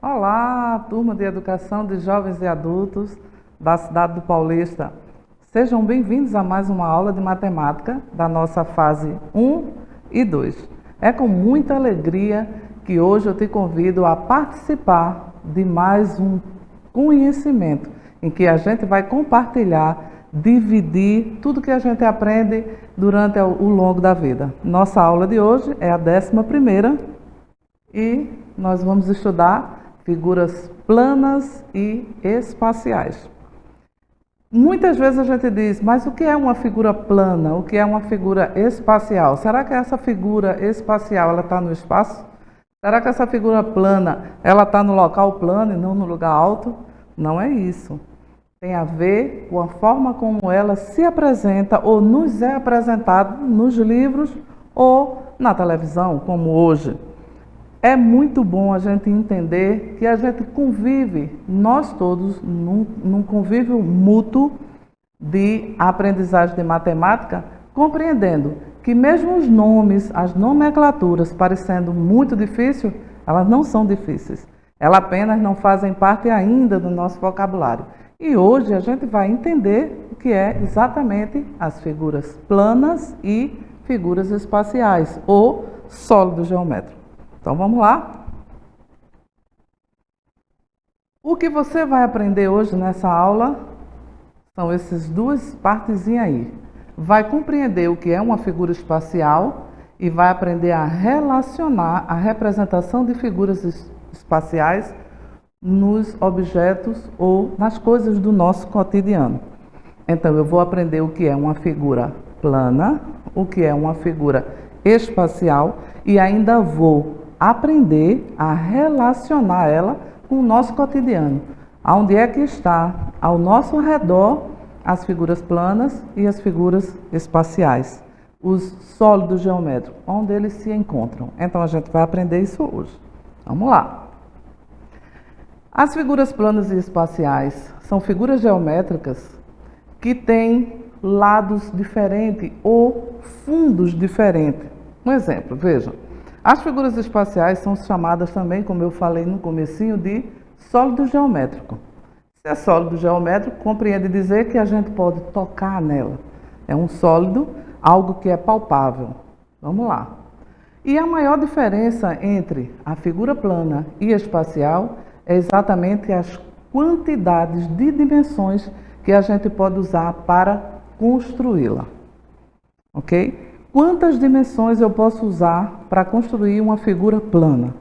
Olá, turma de Educação de Jovens e Adultos da cidade do Paulista. Sejam bem-vindos a mais uma aula de matemática da nossa fase 1 e 2. É com muita alegria que hoje eu te convido a participar de mais um conhecimento em que a gente vai compartilhar, dividir tudo que a gente aprende durante o longo da vida. Nossa aula de hoje é a 11ª e nós vamos estudar figuras planas e espaciais. Muitas vezes a gente diz, mas o que é uma figura plana? O que é uma figura espacial? Será que essa figura espacial ela está no espaço? Será que essa figura plana ela está no local plano e não no lugar alto? Não é isso. Tem a ver com a forma como ela se apresenta ou nos é apresentada nos livros ou na televisão, como hoje. É muito bom a gente entender que a gente convive, nós todos, num convívio mútuo de aprendizagem de matemática, compreendendo que mesmo os nomes, as nomenclaturas parecendo muito difíceis, elas não são difíceis. Elas apenas não fazem parte ainda do nosso vocabulário. E hoje a gente vai entender o que é exatamente as figuras planas e figuras espaciais, ou sólido geométrico. Então vamos lá. O que você vai aprender hoje nessa aula são essas duas partezinhas aí. Vai compreender o que é uma figura espacial e vai aprender a relacionar a representação de figuras espaciais nos objetos ou nas coisas do nosso cotidiano. Então eu vou aprender o que é uma figura plana, o que é uma figura espacial e ainda vou aprender a relacionar ela com o nosso cotidiano. Onde é que está ao nosso redor as figuras planas e as figuras espaciais, os sólidos geométricos, onde eles se encontram. Então a gente vai aprender isso hoje. Vamos lá. As figuras planas e espaciais são figuras geométricas que têm lados diferentes ou fundos diferentes. Um exemplo, vejam. As figuras espaciais são chamadas também, como eu falei no comecinho, de sólido geométrico. Se é sólido geométrico, compreende dizer que a gente pode tocar nela. É um sólido, algo que é palpável. Vamos lá. E a maior diferença entre a figura plana e espacial é exatamente as quantidades de dimensões que a gente pode usar para construí-la. Ok? Quantas dimensões eu posso usar para construir uma figura plana?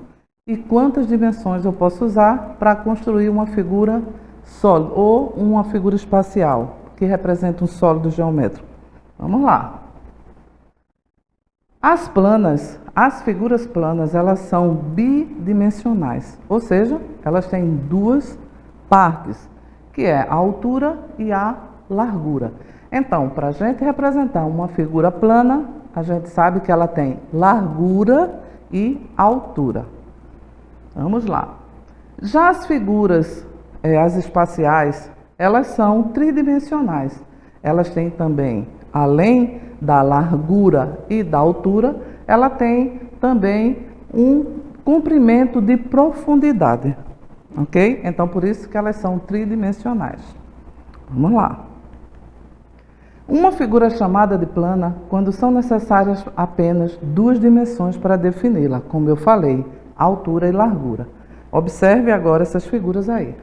E quantas dimensões eu posso usar para construir uma figura sólida ou uma figura espacial, que representa um sólido geométrico? Vamos lá. As figuras planas, elas são bidimensionais, ou seja, elas têm duas partes, que é a altura e a largura. Então, para a gente representar uma figura plana, a gente sabe que ela tem largura e altura. Vamos lá. Já as figuras, as espaciais, elas são tridimensionais. Elas têm também, além da largura e da altura, ela tem também um comprimento de profundidade. Ok? Então, por isso que elas são tridimensionais. Vamos lá. Uma figura é chamada de plana quando são necessárias apenas duas dimensões para defini-la, como eu falei, altura e largura. Observe agora essas figuras aí.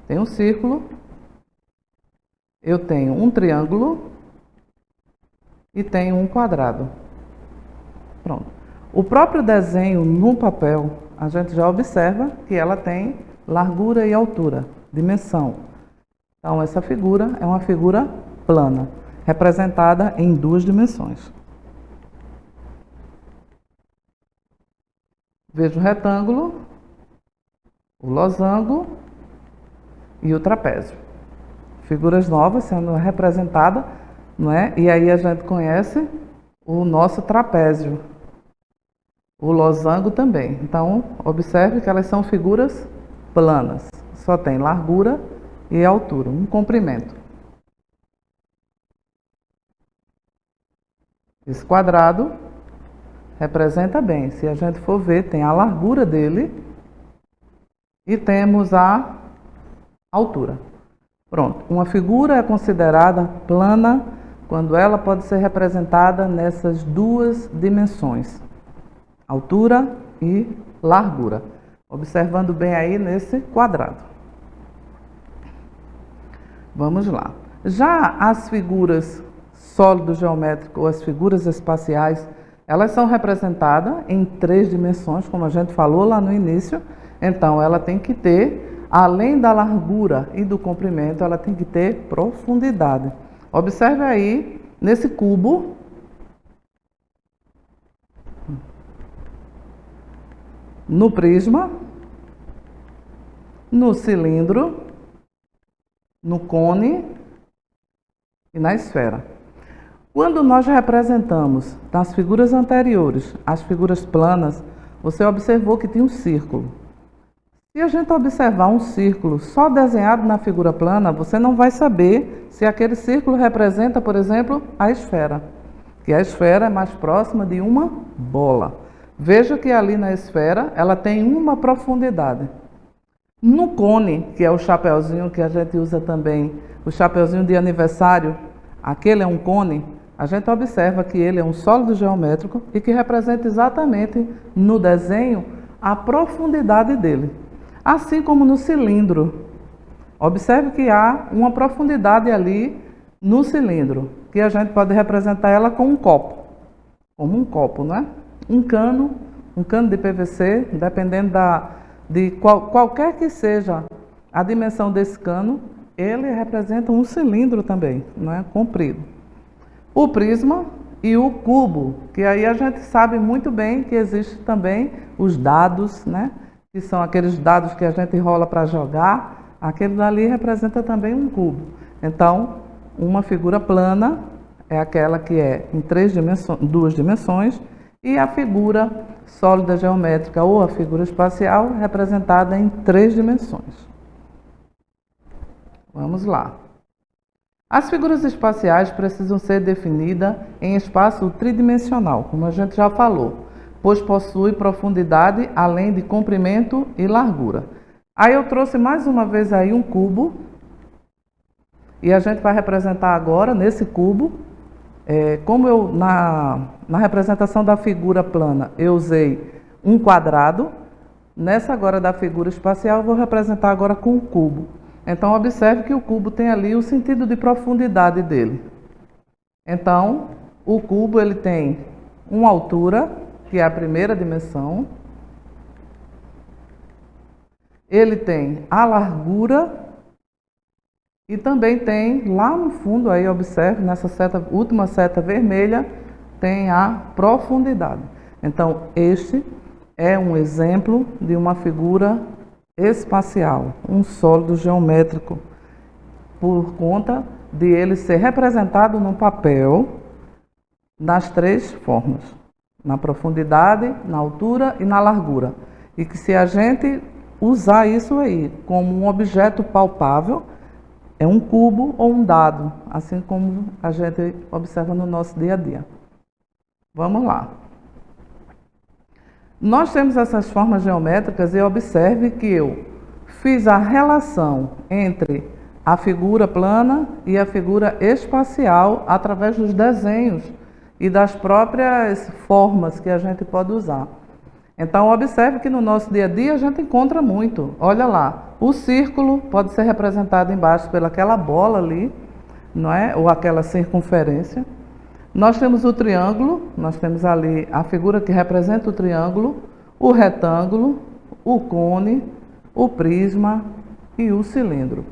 Tem um círculo, eu tenho um triângulo e tenho um quadrado. Pronto. O próprio desenho no papel, a gente já observa que ela tem largura e altura, dimensão. Então, essa figura é uma figura plana, representada em duas dimensões. Veja o retângulo, o losango e o trapézio. Figuras novas sendo representadas, não é? E aí a gente conhece o nosso trapézio, o losango também. Então, observe que elas são figuras planas, só tem largura e altura, um comprimento. Esse quadrado representa bem, se a gente for ver, tem a largura dele e temos a altura. Pronto, uma figura é considerada plana quando ela pode ser representada nessas duas dimensões, altura e largura. Observando bem aí nesse quadrado. Vamos lá. Já as figuras sólido geométrico ou as figuras espaciais, elas são representadas em 3 dimensões, como a gente falou lá no início. Então, ela tem que ter, além da largura e do comprimento, ela tem que ter profundidade. Observe aí, nesse cubo, no prisma, no cilindro, no cone e na esfera. Quando nós representamos nas figuras anteriores as figuras planas, você observou que tinha um círculo. Se a gente observar um círculo só desenhado na figura plana, você não vai saber se aquele círculo representa, por exemplo, a esfera. Que a esfera é mais próxima de uma bola. Veja que ali na esfera ela tem uma profundidade. No cone, que é o chapeuzinho que a gente usa também, o chapeuzinho de aniversário, aquele é um cone, a gente observa que ele é um sólido geométrico e que representa exatamente no desenho a profundidade dele. Assim como no cilindro. Observe que há uma profundidade ali no cilindro, que a gente pode representar ela com um copo. Como um copo, não é? Um cano de PVC, dependendo de qualquer que seja a dimensão desse cano, ele representa um cilindro também, não é? Comprido. O prisma e o cubo, que aí a gente sabe muito bem que existe também os dados, né? Que são aqueles dados que a gente rola para jogar, aquele dali representa também um cubo. Então, uma figura plana é aquela que é em 2 dimensões, e a figura sólida geométrica ou a figura espacial representada em 3 dimensões. Vamos lá. As figuras espaciais precisam ser definidas em espaço tridimensional, como a gente já falou, pois possui profundidade além de comprimento e largura. Aí eu trouxe mais uma vez aí um cubo, e a gente vai representar agora nesse cubo, como eu na representação da figura plana eu usei um quadrado, nessa agora da figura espacial eu vou representar agora com o cubo. Então observe que o cubo tem ali o sentido de profundidade dele. Então o cubo ele tem uma altura, que é a primeira dimensão. Ele tem a largura e também tem lá no fundo, aí observe, nessa última seta vermelha, tem a profundidade. Então, este é um exemplo de uma figura espacial, um sólido geométrico, por conta de ele ser representado no papel nas 3 formas. Na profundidade, na altura e na largura. E que se a gente usar isso aí como um objeto palpável, é um cubo ou um dado, assim como a gente observa no nosso dia a dia. Vamos lá. Nós temos essas formas geométricas e observe que eu fiz a relação entre a figura plana e a figura espacial através dos desenhos e das próprias formas que a gente pode usar. Então, observe que no nosso dia a dia a gente encontra muito. Olha lá, o círculo pode ser representado embaixo pelaquela bola ali, não é? Ou aquela circunferência. Nós temos o triângulo, nós temos ali a figura que representa o triângulo, o retângulo, o cone, o prisma e o cilindro.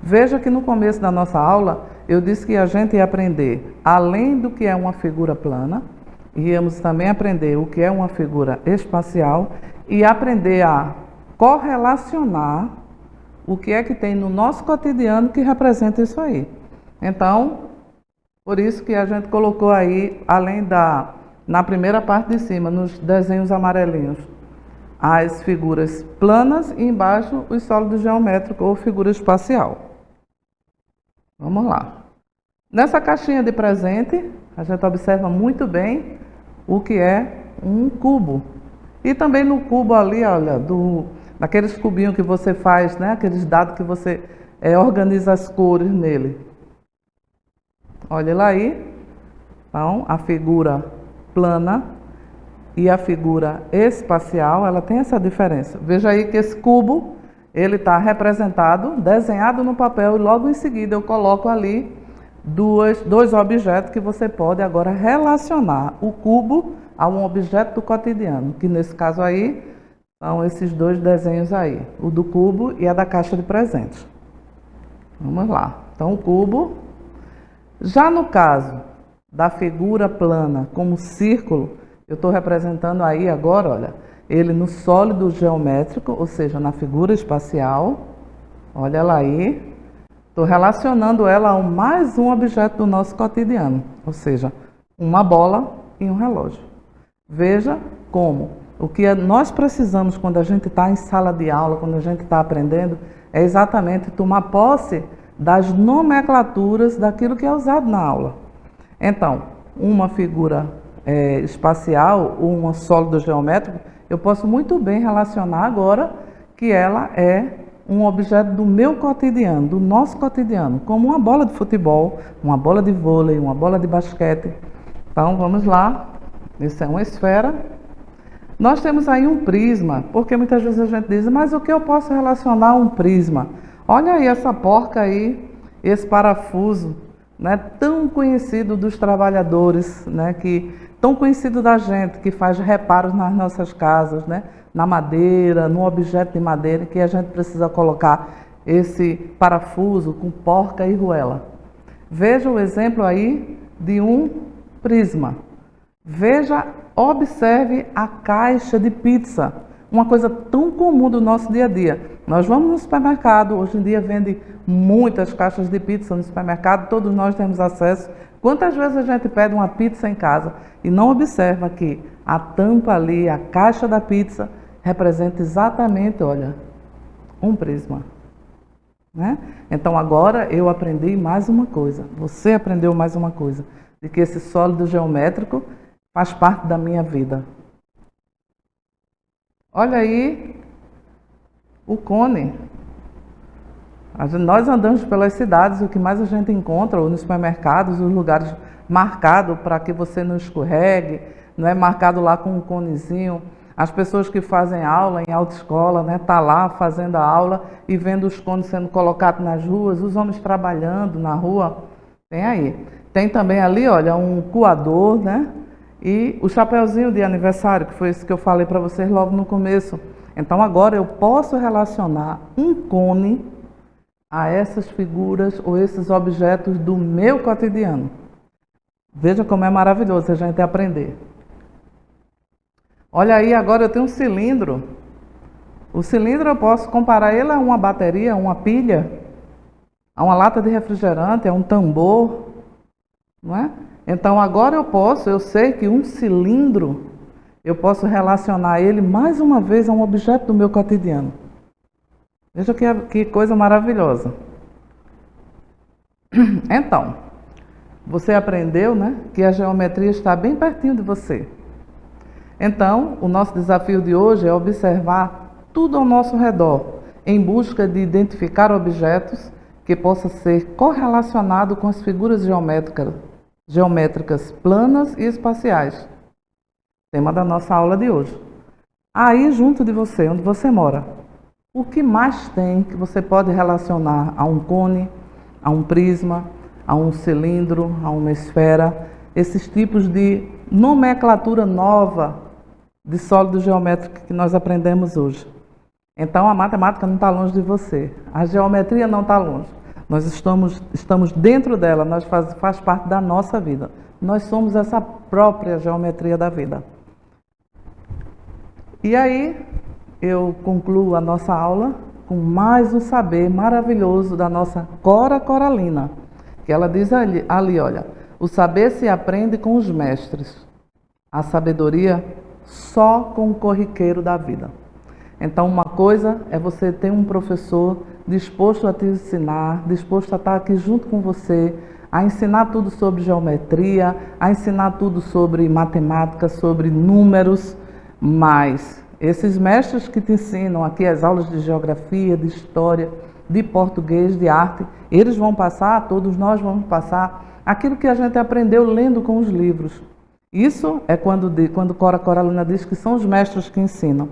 Veja que no começo da nossa aula eu disse que a gente ia aprender, além do que é uma figura plana, íamos também aprender o que é uma figura espacial e aprender a correlacionar o que é que tem no nosso cotidiano que representa isso aí. Então, por isso que a gente colocou aí, além na primeira parte de cima, nos desenhos amarelinhos, as figuras planas e embaixo os sólidos geométricos ou figura espacial. Vamos lá. Nessa caixinha de presente, a gente observa muito bem o que é um cubo. E também no cubo ali, olha, daqueles cubinhos que você faz, né? Aqueles dados que você organiza as cores nele. Olha lá aí. Então, a figura plana e a figura espacial, ela tem essa diferença. Veja aí que esse cubo, ele está representado, desenhado no papel, e logo em seguida eu coloco ali dois objetos que você pode agora relacionar o cubo a um objeto do cotidiano, que nesse caso aí são esses dois desenhos aí, o do cubo e a da caixa de presentes. Vamos lá. Então, o cubo. Já no caso da figura plana como círculo, eu estou representando aí agora, olha, ele no sólido geométrico, ou seja, na figura espacial. Olha lá aí. Estou relacionando ela a mais um objeto do nosso cotidiano, ou seja, uma bola e um relógio. Veja como o que nós precisamos quando a gente está em sala de aula, quando a gente está aprendendo, é exatamente tomar posse das nomenclaturas daquilo que é usado na aula. Então, uma figura espacial ou um sólido geométrico, eu posso muito bem relacionar agora que ela é um objeto do meu cotidiano, do nosso cotidiano, como uma bola de futebol, uma bola de vôlei, uma bola de basquete. Então, vamos lá. Isso é uma esfera. Nós temos aí um prisma, porque muitas vezes a gente diz, mas o que eu posso relacionar a um prisma? Olha aí essa porca aí, esse parafuso, né, tão conhecido dos trabalhadores, né, tão conhecido da gente, que faz reparos nas nossas casas, né, na madeira, no objeto de madeira, que a gente precisa colocar esse parafuso com porca e arruela. Veja o exemplo aí de um prisma. Veja, observe a caixa de pizza, uma coisa tão comum do nosso dia a dia. Nós vamos no supermercado, hoje em dia vende muitas caixas de pizza no supermercado, todos nós temos acesso. Quantas vezes a gente pede uma pizza em casa e não observa que a tampa ali, a caixa da pizza, representa exatamente, olha, um prisma, né? Então agora eu aprendi mais uma coisa, você aprendeu mais uma coisa, de que esse sólido geométrico faz parte da minha vida. Olha aí o cone. Nós andamos pelas cidades, o que mais a gente encontra, ou nos supermercados, os lugares marcados para que você não escorregue, não é marcado lá com um conezinho. As pessoas que fazem aula em autoescola, né, tá lá fazendo a aula e vendo os cones sendo colocados nas ruas, os homens trabalhando na rua, tem aí. Tem também ali, olha, um coador, né, e o chapeuzinho de aniversário, que foi isso que eu falei para vocês logo no começo. Então agora eu posso relacionar um cone a essas figuras ou esses objetos do meu cotidiano. Veja como é maravilhoso a gente aprender. Olha aí, agora eu tenho um cilindro. O cilindro eu posso comparar ele a uma bateria, a uma pilha, a uma lata de refrigerante, a um tambor, não é? Então agora eu sei que um cilindro, eu posso relacionar ele mais uma vez a um objeto do meu cotidiano. Veja que coisa maravilhosa. Então, você aprendeu, né, que a geometria está bem pertinho de você. Então, o nosso desafio de hoje é observar tudo ao nosso redor, em busca de identificar objetos que possam ser correlacionados com as figuras geométricas planas e espaciais. Tema da nossa aula de hoje. Aí, junto de você, onde você mora, o que mais tem que você pode relacionar a um cone, a um prisma, a um cilindro, a uma esfera, esses tipos de nomenclatura nova de sólido geométrico que nós aprendemos hoje. Então a matemática não está longe de você, a geometria não está longe. Nós estamos dentro dela, faz parte da nossa vida. Nós somos essa própria geometria da vida. E aí eu concluo a nossa aula com mais um saber maravilhoso da nossa Cora Coralina, que ela diz ali, olha, o saber se aprende com os mestres, a sabedoria só com o corriqueiro da vida. Então uma coisa é você ter um professor disposto a te ensinar, disposto a estar aqui junto com você, a ensinar tudo sobre geometria, a ensinar tudo sobre matemática, sobre números, mas Esses mestres que te ensinam aqui as aulas de geografia, de história, de português, de arte, eles vão passar, todos nós vamos passar, aquilo que a gente aprendeu lendo com os livros. Isso é quando Cora Coralina diz que são os mestres que ensinam.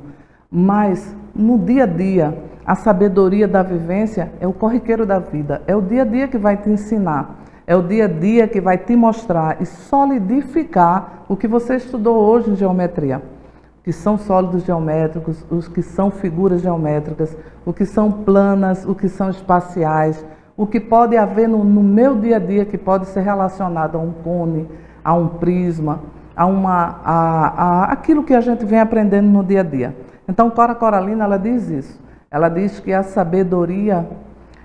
Mas, no dia a dia, a sabedoria da vivência é o corriqueiro da vida, é o dia a dia que vai te ensinar, é o dia a dia que vai te mostrar e solidificar o que você estudou hoje em geometria. O que são sólidos geométricos, os que são figuras geométricas, o que são planas, o que são espaciais, o que pode haver no meu dia a dia que pode ser relacionado a um cone, a um prisma, a aquilo que a gente vem aprendendo no dia a dia. Então, Cora Coralina, ela diz isso. Ela diz que a sabedoria,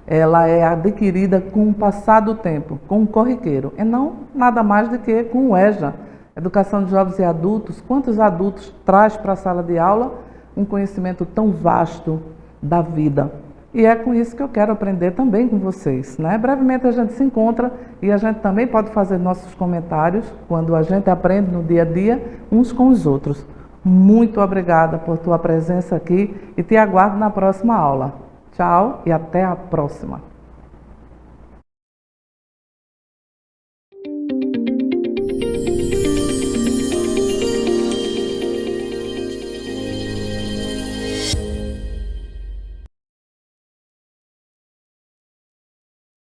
ela é adquirida com o passar do tempo, com o corriqueiro, e não nada mais do que com o EJA, Educação de Jovens e Adultos. Quantos adultos traz para a sala de aula um conhecimento tão vasto da vida? E é com isso que eu quero aprender também com vocês, né? Brevemente a gente se encontra e a gente também pode fazer nossos comentários quando a gente aprende no dia a dia uns com os outros. Muito obrigada por tua presença aqui e te aguardo na próxima aula. Tchau e até a próxima.